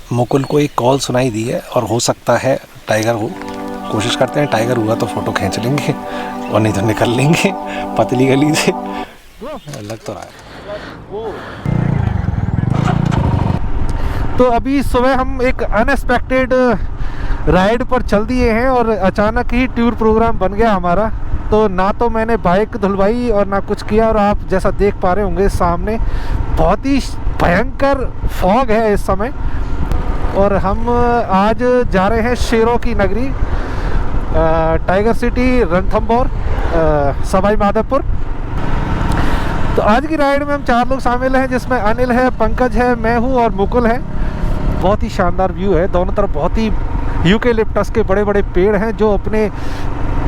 मुकुल को एक कॉल सुनाई दी है और हो सकता है टाइगर हो। कोशिश करते हैं, टाइगर हुआ तो फ़ोटो खींच लेंगे और नहीं तो निकल लेंगे पतली गली से। लग तो रहा है। तो अभी सुबह हम एक अनएक्सपेक्टेड राइड पर चल दिए हैं और अचानक ही टूर प्रोग्राम बन गया हमारा। तो ना तो मैंने बाइक धुलवाई और ना कुछ किया, और आप जैसा देख पा रहे होंगे सामने बहुत ही भयंकर फॉग है इस समय। और हम आज जा रहे हैं शेरों की नगरी, टाइगर सिटी, रणथंभौर, सवाई माधोपुर। तो आज की राइड में हम 4 लोग शामिल हैं, जिसमें अनिल है, पंकज है, मैं हूँ और मुकुल है। बहुत ही शानदार व्यू है, दोनों तरफ बहुत ही यूकेलिप्टस के बड़े बड़े पेड़ हैं जो अपने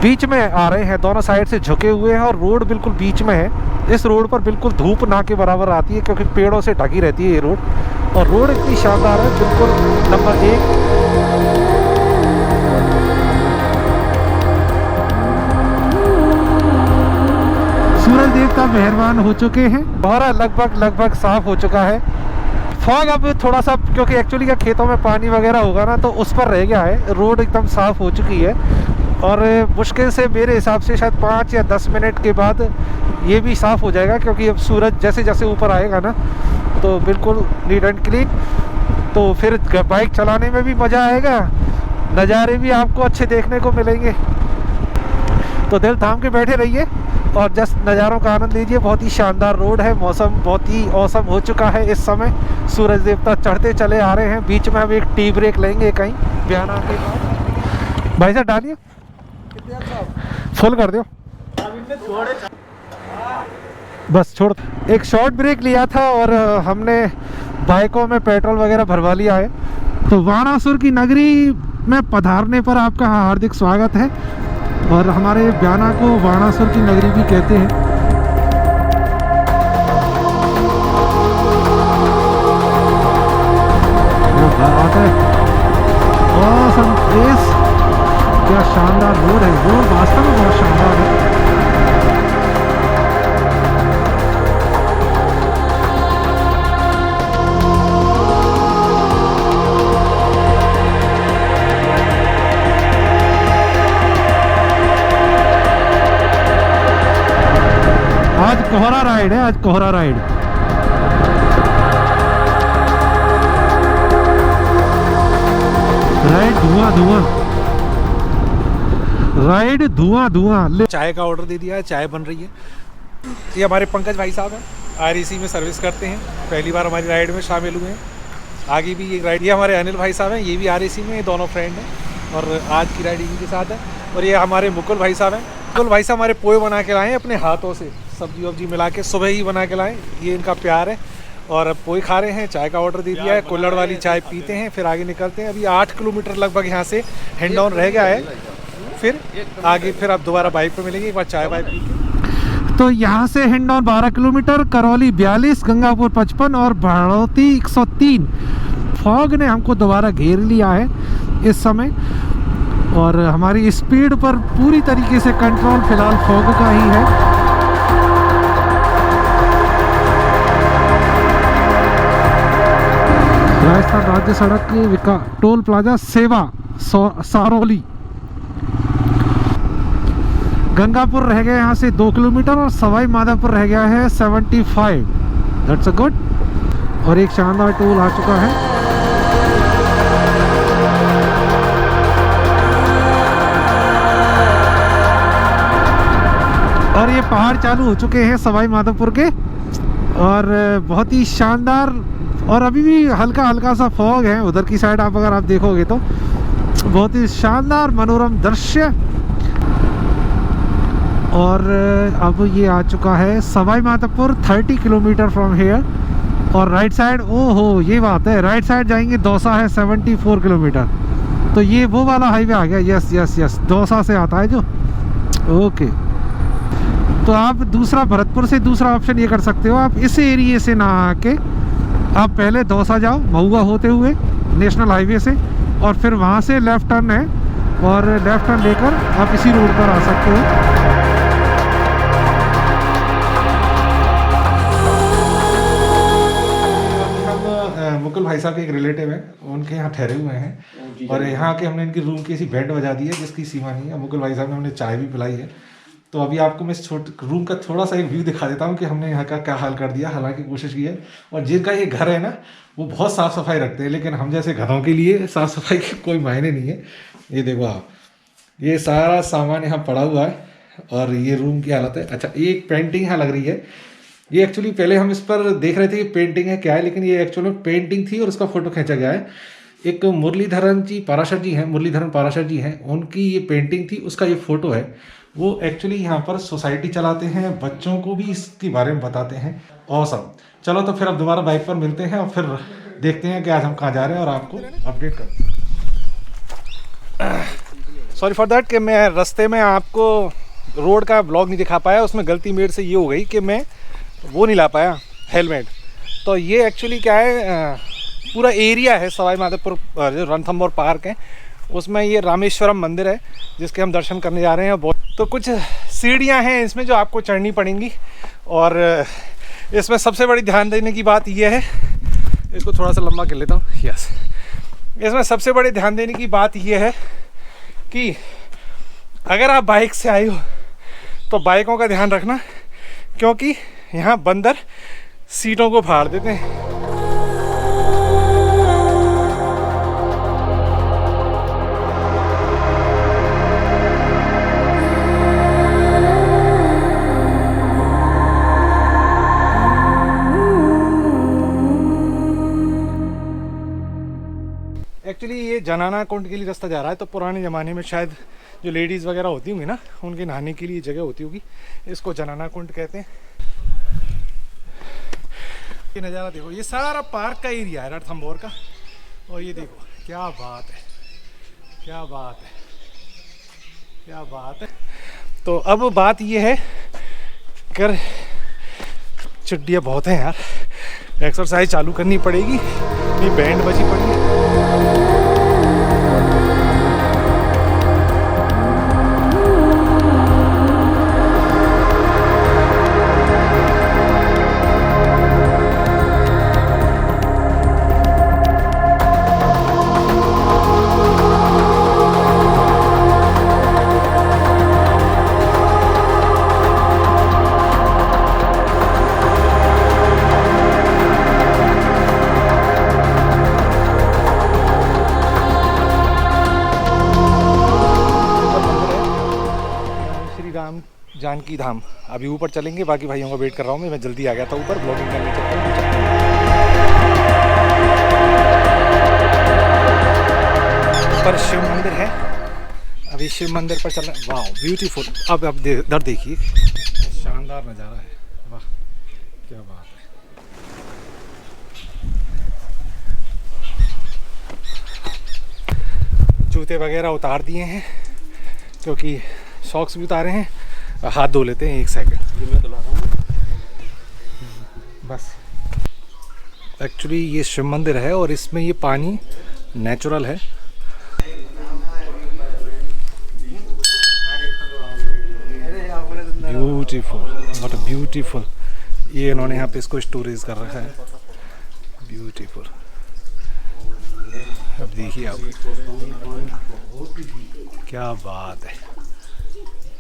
बीच में आ रहे हैं, दोनों साइड से झुके हुए हैं और रोड बिल्कुल बीच में है। इस रोड पर बिल्कुल धूप ना के बराबर आती है क्योंकि पेड़ों से ढकी रहती है ये रोड, और रोड इतनी शानदार है, बिल्कुल नंबर 1। सूरज देवता मेहरबान हो चुके हैं, कोहरा लगभग साफ हो चुका है। फॉग अब थोड़ा सा, क्योंकि एक्चुअली क्या खेतों में पानी वगैरह होगा ना, तो उस पर रह गया है। रोड एकदम साफ हो चुकी है और मुश्किल से मेरे हिसाब से शायद 5 या 10 मिनट के बाद ये भी साफ़ हो जाएगा, क्योंकि अब सूरज जैसे जैसे ऊपर आएगा ना तो बिल्कुल नीट एंड क्लीन। तो फिर बाइक चलाने में भी मज़ा आएगा, नज़ारे भी आपको अच्छे देखने को मिलेंगे। तो दिल थाम के बैठे रहिए और जस्ट नज़ारों का आनंद लीजिए। बहुत ही शानदार रोड है, मौसम बहुत ही औसम हो चुका है इस समय। सूरज देवता चढ़ते चले आ रहे हैं, बीच में हम एक टी ब्रेक लेंगे कहीं बयाना के बाद। भाई साहब डालिए, फुल कर दो, बस छोड़। एक शॉर्ट ब्रेक लिया था और हमने बाइकों में पेट्रोल वगैरह भरवा लिया है। तो वाणासुर की नगरी में पधारने पर आपका हार्दिक स्वागत है, और हमारे बयाना को वाणासुर की नगरी भी कहते हैं। बात है, ऑसम प्लेस, क्या शानदार रोड है, वो वास्तव में बहुत शानदार है। आज कोहरा राइड है, आज कोहरा राइड। राइड धुआं, राइड धुआं। चाय का ऑर्डर दे दिया है, चाय बन रही है। ये हमारे पंकज भाई साहब हैं, आरईसी में सर्विस करते हैं, पहली बार हमारी राइड में शामिल हुए हैं। आगे भी एक राइड, ये हमारे अनिल भाई साहब हैं, ये भी आरईसी में, ये दोनों फ्रेंड हैं और आज की राइड इन्हीं के साथ है। और ये हमारे मुकुल भाई साहब हैं। मुकुल भाई साहब हमारे पोहे बना के लाए हैं अपने हाथों से, सब्जी वब्जी मिला के सुबह ही बना के लाए, ये इनका प्यार है। और पोहे खा रहे हैं, चाय का ऑर्डर दे दिया है, कुल्हड़ वाली चाय पीते हैं, फिर आगे निकलते हैं। अभी 8 किलोमीटर लगभग यहाँ से हैंड डाउन रह गया है, फिर आगे फिर आप दोबारा बाइक पे मिलेंगे, एक बार चाय वाय पी के। तो यहाँ से हिंडौन 12 किलोमीटर, करौली 42, गंगापुर 55 और भड़ौती 103। फॉग ने हमको दोबारा घेर लिया है इस समय, और हमारी स्पीड पर पूरी तरीके से कंट्रोल फिलहाल फॉग का ही है। राजस्थान राज्य सड़क के टोल प्लाजा सेवा सारोली। गंगापुर रह गया यहाँ से 2 किलोमीटर और सवाई माधोपुर रह गया है 75। That's a good. और एक शानदार टोल आ चुका है। और ये पहाड़ चालू हो चुके हैं सवाई माधोपुर के, और बहुत ही शानदार। और अभी भी हल्का हल्का सा फॉग है उधर की साइड, अगर आप देखोगे तो बहुत ही शानदार मनोरम दृश्य। और अब ये आ चुका है Sawai Madhopur, 30 kilometre from here. और राइट साइड, ओहो ये बात है, राइट साइड जाएंगे दौसा है 74 किलोमीटर। तो ये वो वाला हाईवे आ गया। यस यस यस, दौसा से आता है जो। ओके, तो आप दूसरा भरतपुर से दूसरा ऑप्शन ये कर सकते हो, आप इस एरिए से ना आके आप पहले दौसा जाओ महुआ होते हुए नेशनल हाईवे से, और फिर वहाँ से लेफ़्ट टर्न है, और लेफ़्ट टर्न लेकर आप इसी रोड पर आ सकते हो। मुकुल भाई साहब के एक रिलेटिव हैं, उनके यहाँ ठहरे हुए हैं और यहाँ के हमने इनकी रूम की ऐसी बैंड बजा दी है जिसकी सीमा नहीं है। मुकुल भाई साहब ने हमने चाय भी पिलाई है। तो अभी आपको मैं इस छोटे रूम का थोड़ा सा एक व्यू दिखा देता हूँ कि हमने यहाँ का क्या हाल कर दिया। हालांकि कोशिश की है, और जिनका ये घर है ना वो बहुत साफ़ सफाई रखते हैं, लेकिन हम जैसे घरों के लिए साफ़ सफाई के कोई मायने नहीं है। ये देखो आप, ये सारा सामान यहाँ पड़ा हुआ है और ये रूम की हालत है। अच्छा, एक पेंटिंग यहाँ लग रही है, ये एक्चुअली पहले हम इस पर देख रहे थे कि पेंटिंग है क्या है, लेकिन ये एक्चुअल में पेंटिंग थी और उसका फोटो खींचा गया है। एक मुरलीधरन जी पाराशर जी हैं, मुरलीधरन पाराशर जी हैं, उनकी ये पेंटिंग थी, उसका ये फोटो है। वो एक्चुअली यहाँ पर सोसाइटी चलाते हैं, बच्चों को भी इसके बारे में बताते हैं। ऑसम। चलो तो फिर अब दोबारा बाइक पर मिलते हैं और फिर देखते हैं कि आज हम कहाँ जा रहे हैं और आपको अपडेट करते हैं। सॉरी फॉर दैट कि मैं रास्ते में आपको रोड का ब्लॉग नहीं दिखा पाया। उसमें गलती मेरे से ये हो गई कि मैं वो नहीं ला पाया हेलमेट। तो ये एक्चुअली क्या है, पूरा एरिया है सवाई माधोपुर जो रणथंभौर पार्क है, उसमें ये रामेश्वरम मंदिर है जिसके हम दर्शन करने जा रहे हैं। बहुत तो कुछ सीढ़ियाँ हैं इसमें जो आपको चढ़नी पड़ेंगी, और इसमें सबसे बड़ी ध्यान देने की बात यह है, इसको थोड़ा सा लंबा कर लेता हूँ। यस, इसमें सबसे बड़ी ध्यान देने की बात यह है कि अगर आप बाइक से आए हो तो बाइकों का ध्यान रखना, क्योंकि यहाँ बंदर सीटों को फाड़ देते हैं। एक्चुअली ये जनाना कुंड के लिए रास्ता जा रहा है। तो पुराने ज़माने में शायद जो लेडीज़ वगैरह होती होंगी ना, उनके नहाने के लिए जगह होती होगी, इसको जनाना कुंड कहते हैं। ये नज़ारा देखो, ये सारा पार्क का एरिया है रणथंभौर का, और ये देखो क्या बात है, क्या बात है, क्या बात है। तो अब बात ये है, कर चिड़िया बहुत हैं यार, एक्सरसाइज चालू करनी पड़ेगी। ये बैंड बजी पड़ी है। जानकी धाम अभी ऊपर चलेंगे, बाकी भाइयों का वेट कर रहा हूँ मैं जल्दी आ गया था ऊपर ब्लॉगिंग करने के लिए। पर शिव मंदिर है, अभी शिव मंदिर पर चल रहे। वाह ब्यूटीफुल। अब इधर देखिए, शानदार नज़ारा है, वाह क्या बात है। जूते वगैरह उतार दिए हैं क्योंकि सॉक्स भी उतारे हैं, हाथ धो लेते हैं। एक सेकंड, मैं धुला रहा हूँ बस। एक्चुअली ये शिव मंदिर है और इसमें ये पानी नेचुरल है। Beautiful, what a beautiful. ये इन्होंने यहाँ पे इसको स्टोरेज कर रखा है, ब्यूटीफुल। अब देखिए आप, क्या बात है,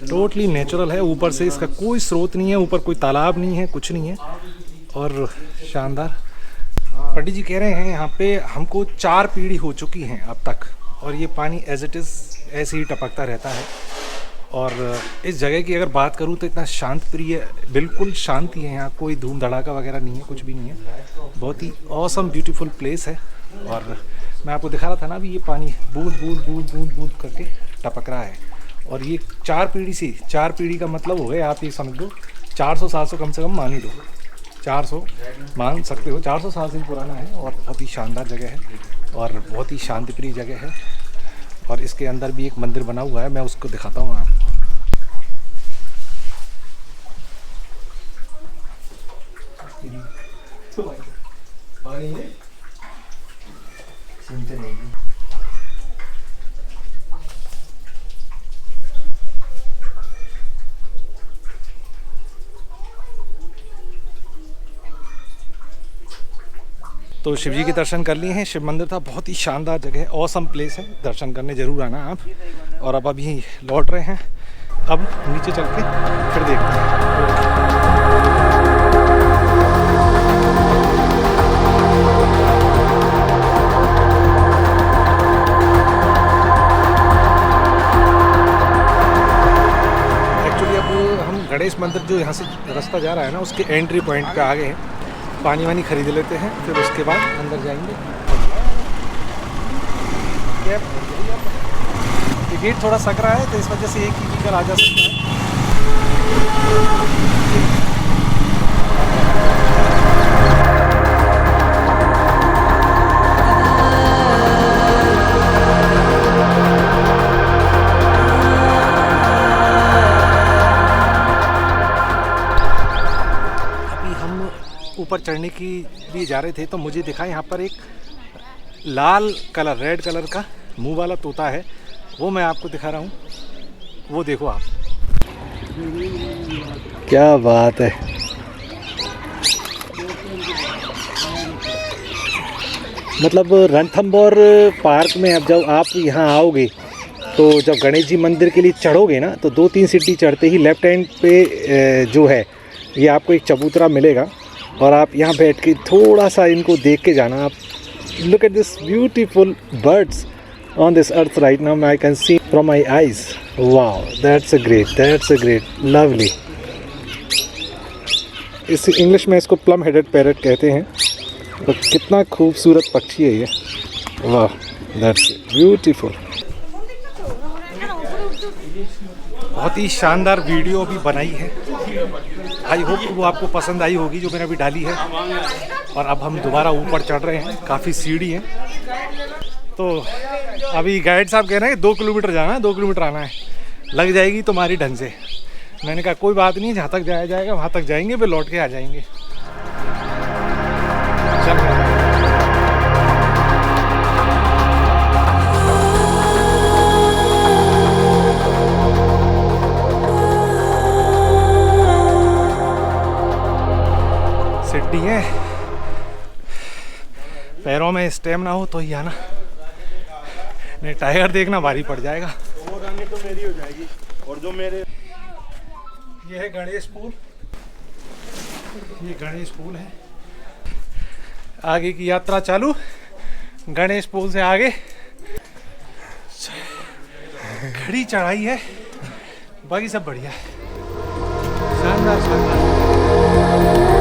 टोटली नेचुरल है। ऊपर से इसका कोई स्रोत नहीं है, ऊपर कोई तालाब नहीं है, कुछ नहीं है, और शानदार। पंडित जी कह रहे हैं यहाँ पे हमको 4 पीढ़ी हो चुकी हैं अब तक, और ये पानी एज इट इज़ ऐसे ही टपकता रहता है। और इस जगह की अगर बात करूँ तो इतना शांत प्रिय, बिल्कुल शांति है यहाँ, कोई धूम धड़ाका वगैरह नहीं है, कुछ भी नहीं है। बहुत ही ऑसम ब्यूटीफुल प्लेस है। और मैं आपको दिखा रहा था ना अभी, ये पानी बूंद बूंद बूंद बूंद बूंद करके टपक रहा है। और ये 4 पीढ़ी से, 4 पीढ़ी का मतलब हो गया, आप ये समझ लो 400-700 कम से कम मान ही दो, 400 मान सकते हो, 400 साल से भी पुराना है। और बहुत ही शानदार जगह है और बहुत ही शांतिप्रिय जगह है। और इसके अंदर भी एक मंदिर बना हुआ है, मैं उसको दिखाता हूँ आपको। पानी है, सुनते नहीं। तो तो शिव जी के दर्शन कर लिए हैं। शिव मंदिर था, बहुत ही शानदार जगह है, ऑसम प्लेस है, दर्शन करने ज़रूर आना आप। और अब अभी लौट रहे हैं, अब नीचे चल के फिर देखते हैं। गणेश मंदिर जो यहाँ से रास्ता जा रहा है ना, उसके एंट्री पॉइंट पे आ गए हैं। पानी वानी खरीद लेते हैं, फिर उसके बाद अंदर जाएंगे। ये गेट थोड़ा सकरा है, तो इस वजह से एक ही व्हीकल आ जा सकता है। ऊपर चढ़ने की लिए जा रहे थे तो मुझे दिखा यहाँ पर एक लाल कलर, रेड कलर का मुंह वाला तोता है, वो मैं आपको दिखा रहा हूँ। वो देखो आप, क्या बात है। मतलब रणथंभौर पार्क में अब जब आप यहाँ आओगे तो जब गणेश जी मंदिर के लिए चढ़ोगे ना, तो 2-3 सीढ़ी चढ़ते ही लेफ्ट हैंड पे जो है ये आपको एक चबूतरा मिलेगा, और आप यहाँ बैठ के थोड़ा सा इनको देख के जाना। आप look at this beautiful birds on this earth right now, I can see from my eyes. Wow, that's a great, lovely. इस इंग्लिश में इसको प्लम हेडेड पैरट कहते हैं। तो कितना खूबसूरत पक्षी है ये, वाह, दैट्स ब्यूटीफुल। बहुत ही शानदार वीडियो अभी बनाई है, आई होप वो आपको पसंद आई होगी जो मैंने अभी डाली है। और अब हम दोबारा ऊपर चढ़ रहे हैं, काफ़ी सीढ़ी है। तो अभी गाइड साहब कह रहे हैं 2 किलोमीटर जाना है, 2 किलोमीटर आना है, लग जाएगी तुम्हारी ढंग से। मैंने कहा कोई बात नहीं, जहाँ तक जाया जाएगा वहाँ तक जाएंगे, फिर लौट के आ जाएंगे। चल सिड्डी है, पैरों में स्टेमिना हो तो ही आना, नहीं टाइगर देखना भारी पड़ जाएगा। वो गाने तो मेरी हो जाएगी। और जो मेरे ये है गणेश पुल, ये गणेश पुल है। आगे की यात्रा चालू, गणेश पुल से आगे खड़ी चढ़ाई है, बाकी सब बढ़िया है, शानदार शानदार।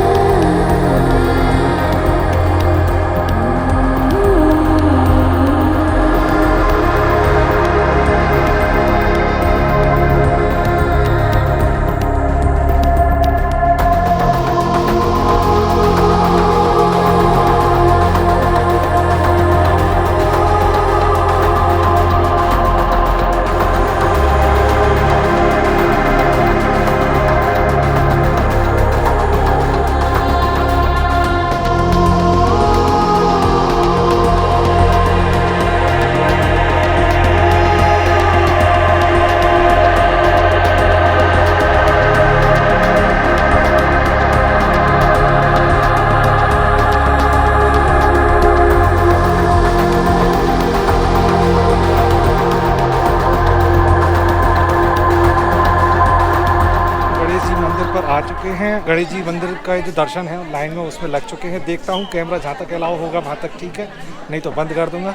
आ चुके हैं। गणेश जी मंदिर का जो दर्शन है लाइन में उसमें लग चुके हैं। देखता हूँ कैमरा जहाँ तक अलाउ होगा वहाँ तक ठीक है, नहीं तो बंद कर दूँगा।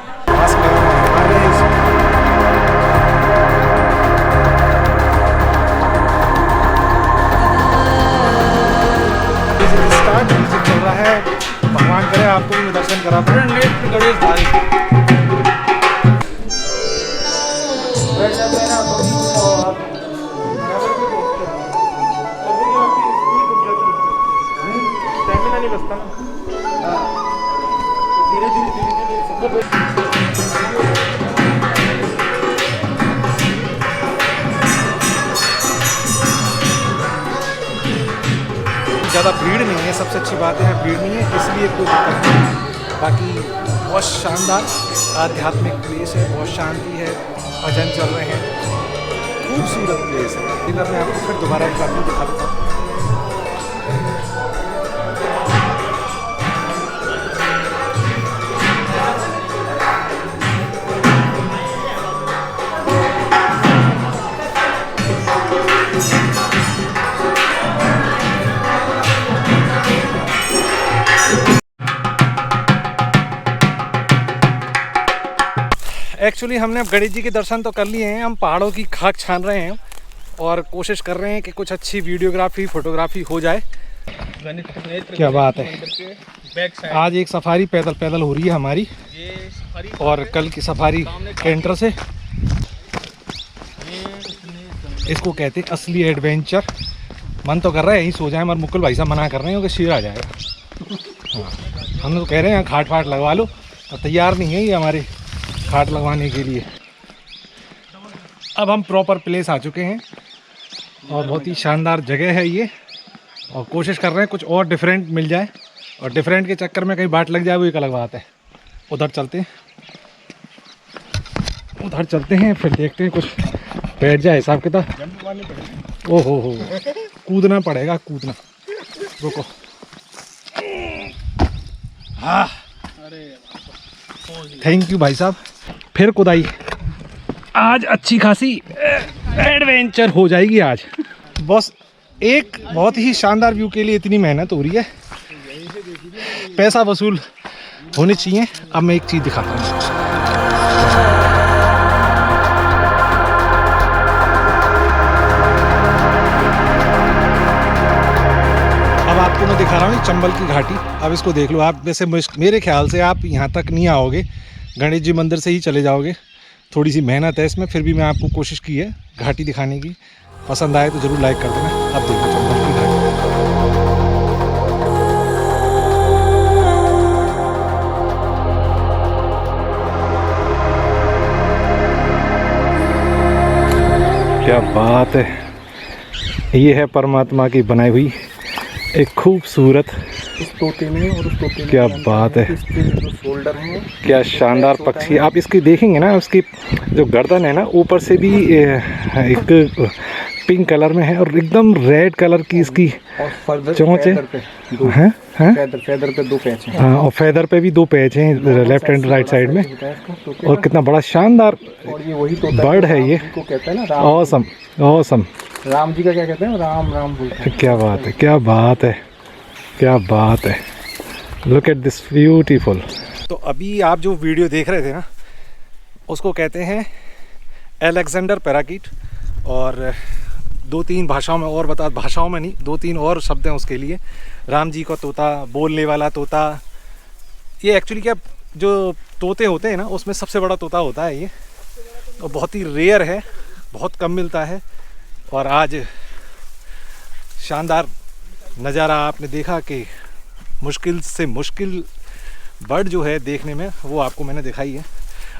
चल रहा है, भगवान करे आपको भी दर्शन करा पाए। गणेश भाई ज़्यादा भीड़ नहीं है, सबसे अच्छी बात है भीड़ नहीं है, इसलिए कोई दिक्कत नहीं। बाकी बहुत शानदार आध्यात्मिक प्लेस है, बहुत शांति है, भजन चल रहे हैं, खूबसूरत प्लेस है। इधर मैं आपको फिर दोबारा एक बार दिखा देता हूँ। एक्चुअली हमने अब गणेश जी के दर्शन तो कर लिए हैं, हम पहाड़ों की खाक छान रहे हैं और कोशिश कर रहे हैं कि कुछ अच्छी वीडियोग्राफी फोटोग्राफी हो जाए। क्या बात है। आज एक सफारी पैदल हो रही है हमारी, और कल की सफारी कैंटर से। इसको कहते हैं असली एडवेंचर। मन तो कर रहा है यहीं सो जाए, मगर मुकुल भाई साहब मना कर रहे हैं कि शेर आ जाएगा। हाँ, हम तो कह रहे हैं खाट फाट लगवा लो, और तैयार नहीं है ये हमारे खाट लगवाने के लिए। अब हम प्रॉपर प्लेस आ चुके हैं और बहुत ही शानदार जगह है ये, और कोशिश कर रहे हैं कुछ और डिफरेंट मिल जाए, और डिफरेंट के चक्कर में कहीं बाट लग जाए वो एक अलग बात है। उधर चलते हैं फिर देखते हैं कुछ बैठ जाए हिसाब किताब। ओहो हो, कूदना पड़ेगा, कूदना। रुको। हाँ, थैंक यू भाई साहब। फिर खुदाई आज अच्छी खासी एडवेंचर हो जाएगी आज। बस एक बहुत ही शानदार व्यू के लिए इतनी मेहनत हो रही है, पैसा वसूल होने चाहिए। अब मैं एक चीज़ दिखाता हूँ। अब आपको मैं दिखा रहा हूँ चंबल की घाटी। अब इसको देख लो आप। वैसे मेरे ख्याल से आप यहाँ तक नहीं आओगे, गणेश जी मंदिर से ही चले जाओगे। थोड़ी सी मेहनत है इसमें, फिर भी मैं आपको कोशिश की है घाटी दिखाने की। पसंद आए तो ज़रूर लाइक कर देना। अब देखो चंबल की घाटी। क्या बात है, ये है परमात्मा की बनाई हुई एक खूबसूरत इस तोते में और उस तोते में क्या बात है, जो शोल्डर हैं, क्या शानदार पक्षी। आप इसकी देखेंगे ना, उसकी जो गर्दन है ना, ऊपर से भी एक पिंक कलर में है, और एकदम रेड कलर की इसकी चोंच है। फेदर पे 2 पैच हैं। हाँ, और फेदर पे भी 2 पैच हैं, लेफ्ट एंड राइट साइड में। और कितना बड़ा शानदार बर्ड है ये। कहते हैं ना ऑसम ऑसम। राम जी का क्या कहते हैं, राम बोलते हैं। क्या बात है, क्या बात है, क्या बात है। Look at this beautiful. तो अभी आप जो वीडियो देख रहे थे ना, उसको कहते हैं अलेक्जेंडर पैराकीट, और 2-3 भाषाओं में और बता, भाषाओं में नहीं, 2-3 और शब्द हैं उसके लिए। राम जी का तोता, बोलने वाला तोता। ये एक्चुअली क्या, जो तोते होते हैं ना, उसमें सबसे बड़ा तोता होता है ये, और बहुत ही रेयर है, बहुत कम मिलता है। और आज शानदार नज़ारा आपने देखा कि मुश्किल से मुश्किल बर्ड जो है देखने में, वो आपको मैंने दिखाई है।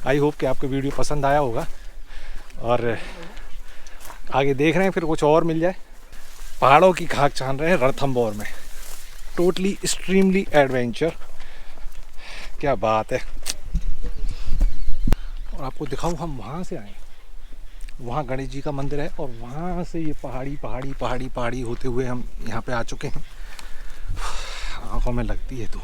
आई होप कि आपको वीडियो पसंद आया होगा, और आगे देख रहे हैं फिर कुछ और मिल जाए। पहाड़ों की खाक छान रहे हैं रणथंभौर में, टोटली एक्सट्रीमली एडवेंचर। क्या बात है। और आपको दिखाऊं, हम वहाँ से आए, वहाँ गणेश जी का मंदिर है, और वहाँ से ये पहाड़ी होते हुए हम यहाँ पे आ चुके हैं। आँखों में लगती है धूप।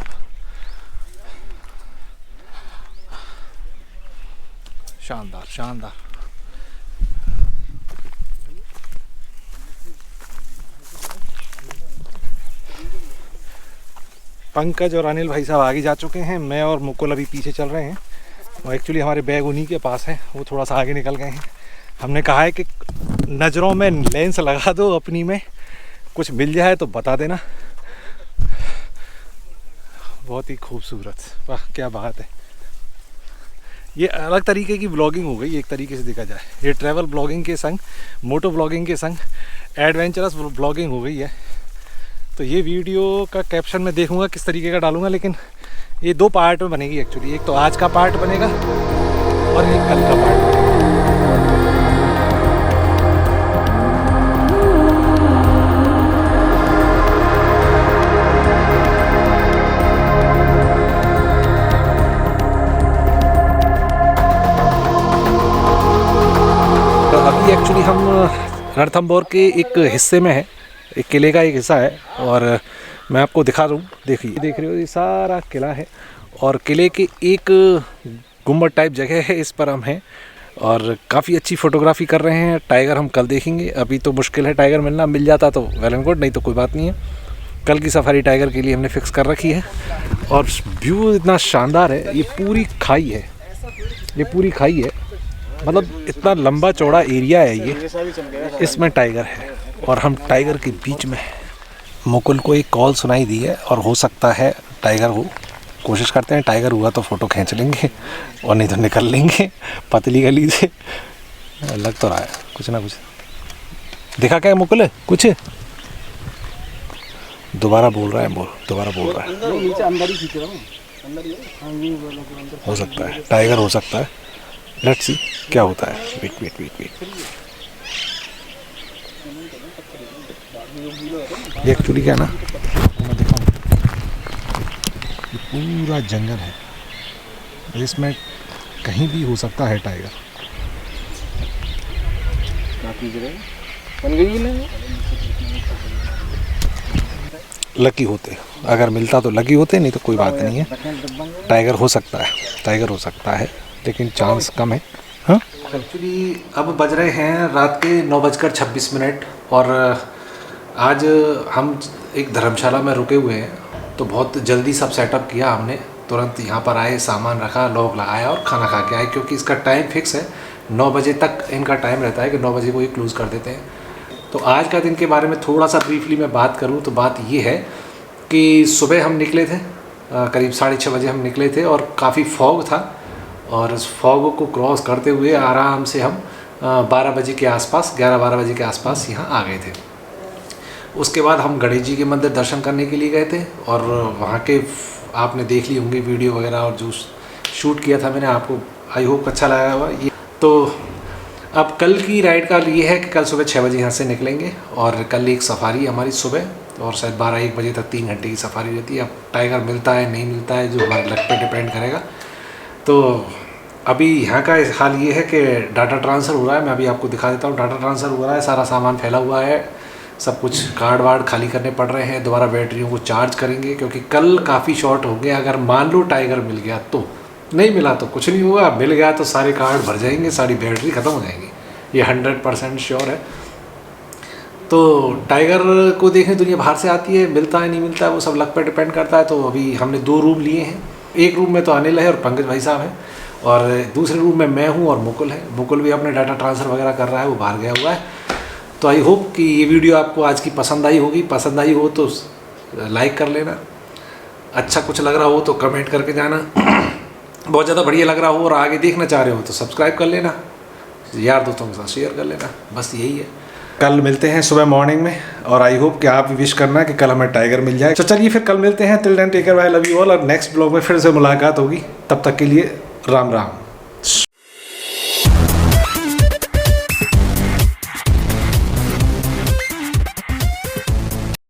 शानदार शानदार। पंकज और अनिल भाई साहब आगे जा चुके हैं, मैं और मुकुल अभी पीछे चल रहे हैं। और एक्चुअली हमारे बैग उन्हीं के पास है, वो थोड़ा सा आगे निकल गए हैं। हमने कहा है कि नज़रों में लेंस लगा दो अपनी में, कुछ मिल जाए तो बता देना। बहुत ही खूबसूरत, वाह क्या बात है। ये अलग तरीके की ब्लॉगिंग हो गई एक तरीके से देखा जाए। ये ट्रैवल ब्लॉगिंग के संग, मोटो ब्लॉगिंग के संग एडवेंचरस ब्लॉगिंग हो गई है। तो ये वीडियो का कैप्शन मैं देखूंगा किस तरीके का डालूंगा, लेकिन ये 2 पार्ट में बनेगी एक्चुअली। एक तो आज का पार्ट बनेगा और एक कल का पार्ट बनेगा। तो अभी एक्चुअली हम रणथंभौर के एक हिस्से में है, एक किले का एक हिस्सा है, और मैं आपको दिखा दूँ। देखिए, देख रहे हो ये सारा किला है, और किले के एक गुम्बद टाइप जगह है, इस पर हम हैं और काफ़ी अच्छी फ़ोटोग्राफी कर रहे हैं। टाइगर हम कल देखेंगे, अभी तो मुश्किल है टाइगर मिलना, मिल जाता तो वेल एंड गुड, नहीं तो कोई बात नहीं है। कल की सफारी टाइगर के लिए हमने फ़िक्स कर रखी है, और व्यू इतना शानदार है। ये पूरी खाई है, ये पूरी खाई है, मतलब इतना लंबा चौड़ा एरिया है ये, इसमें टाइगर है और हम टाइगर के बीच में हैं। मुकुल को एक कॉल सुनाई दी है और हो सकता है टाइगर हो। कोशिश करते हैं, टाइगर हुआ तो फ़ोटो खींच लेंगे और नहीं तो निकल लेंगे पतली गली से। लग तो रहा है कुछ ना कुछ। देखा क्या मुकुल कुछ? दोबारा बोल रहा है, दोबारा बोल रहा है। हो सकता है टाइगर हो सकता है। लेट्स सी क्या होता है। Wait wait wait wait. ये एक्चुअली क्या है ना, मैं दिखाऊं, ये पूरा जंगल है, इसमें कहीं भी हो सकता है टाइगर। लकी होते, अगर मिलता तो लकी होते, नहीं तो कोई बात नहीं है। टाइगर हो सकता है, टाइगर हो सकता है, लेकिन चांस कम है। हाँ एक्चुअली अब बज रहे हैं रात के 9:26 और आज हम एक धर्मशाला में रुके हुए हैं, तो बहुत जल्दी सब सेटअप किया हमने। तुरंत यहाँ पर आए, सामान रखा, लॉक लगाया और खाना खा के आए, क्योंकि इसका टाइम फिक्स है। 9 बजे तक इनका टाइम रहता है कि 9 बजे को ये क्लोज़ कर देते हैं। तो आज का दिन के बारे में थोड़ा सा ब्रीफली मैं बात करूं तो बात ये है कि सुबह हम निकले थे, करीब 6:30 बजे हम निकले थे और काफ़ी फॉग था, और उस फॉग को क्रॉस करते हुए आराम से हम 12 बजे के आसपास, 11-12 बजे के आसपास यहाँ आ गए थे। उसके बाद हम गणेश जी के मंदिर दर्शन करने के लिए गए थे, और वहाँ के आपने देख ली होंगी वीडियो वगैरह, और जो शूट किया था मैंने, आपको आई होप अच्छा लगा होगा ये। तो अब कल की राइड का ये है कि कल सुबह 6 बजे यहाँ से निकलेंगे, और कल एक सफारी हमारी सुबह, और शायद 12-1 बजे तक 3 घंटे की सफारी रहती है। अब टाइगर मिलता है नहीं मिलता है, जो हमारे लक पे डिपेंड करेगा। तो अभी यहाँ का हाल ये है कि डाटा ट्रांसफ़र हो रहा है। मैं अभी आपको दिखा देता हूँ। डाटा ट्रांसफ़र हो रहा है, सारा सामान फैला हुआ है, सब कुछ कार्ड वार्ड खाली करने पड़ रहे हैं, दोबारा बैटरियों को चार्ज करेंगे, क्योंकि कल काफ़ी शॉर्ट हो गया। अगर मान लो टाइगर मिल गया तो, नहीं मिला तो कुछ नहीं हुआ, मिल गया तो सारे कार्ड भर जाएंगे, सारी बैटरी ख़त्म हो जाएंगी, ये 100% श्योर है। तो टाइगर को देखने दुनिया बाहर से आती है, मिलता है नहीं मिलता है वो सब लक पे डिपेंड करता है। तो अभी हमने 2 रूम लिए हैं। एक रूम में तो अनिल है और पंकज भाई साहब हैं, और दूसरे रूम में मैं हूँ और मुकुल है। मुकुल भी अपने डाटा ट्रांसफ़र वगैरह कर रहा है, वो बाहर गया हुआ है। तो आई होप कि ये वीडियो आपको आज की पसंद आई होगी। पसंद आई हो तो लाइक कर लेना, अच्छा कुछ लग रहा हो तो कमेंट करके जाना, बहुत ज़्यादा बढ़िया लग रहा हो और आगे देखना चाह रहे हो तो सब्सक्राइब कर लेना, यार दोस्तों के साथ शेयर कर लेना। बस यही है। कल मिलते हैं सुबह मॉर्निंग में, और आई होप कि आप भी विश करना कि कल हमें टाइगर मिल जाए। तो चलिए फिर कल मिलते हैं। Till then take care, bye, love you all, और नेक्स्ट ब्लॉग में फिर से मुलाकात होगी। तब तक के लिए राम राम।